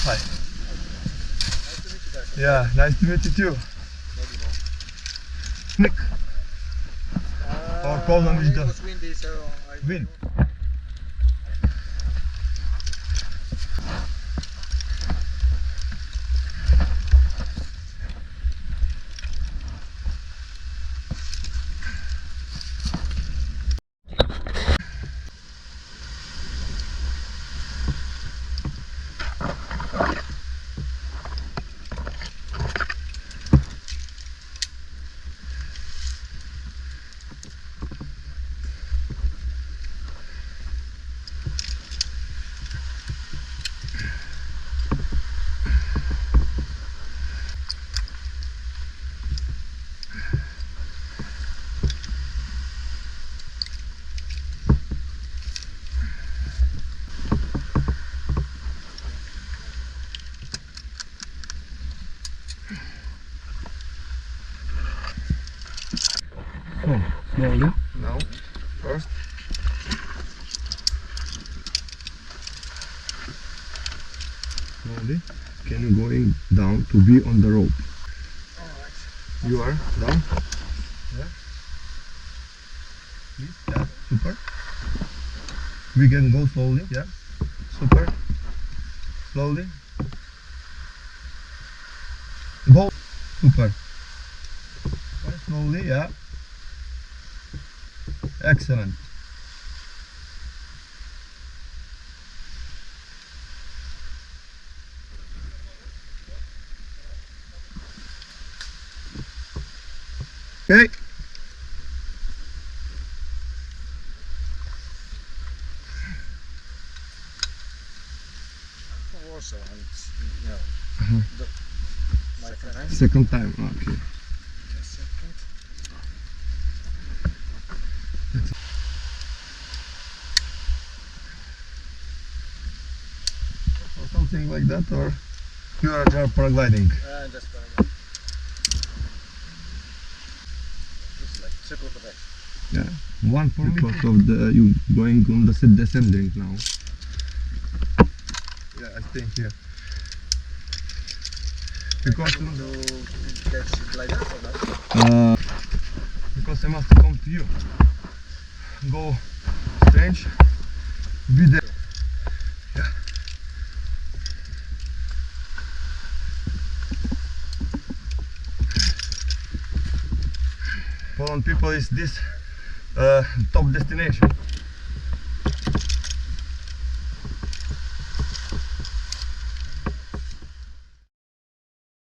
Hi. Nice to meet you guys. Yeah, nice to meet you too. Maybe no. Nick. Or Poland is It the was windy, so I wind. Oh, slowly. Now, first. Slowly. Can you going down to be on the rope? Alright. You are down. Yeah. Please. Yeah. Super. We can go slowly. Yeah. Super. Slowly. Go. Super. Super. Slowly. Yeah. Excellent. Okay. From Warsaw, and you know, Uh-huh. my second time. Second time. Okay. Just second. Or something like that, or you are just paragliding. Just paragliding. Just like circle of X. Yeah. One for because of the you going on the descending now. Yeah, I think here. Because To catch gliders or not? because I must come to you. Go strange. Be there. Yeah. Poland people is this top destination.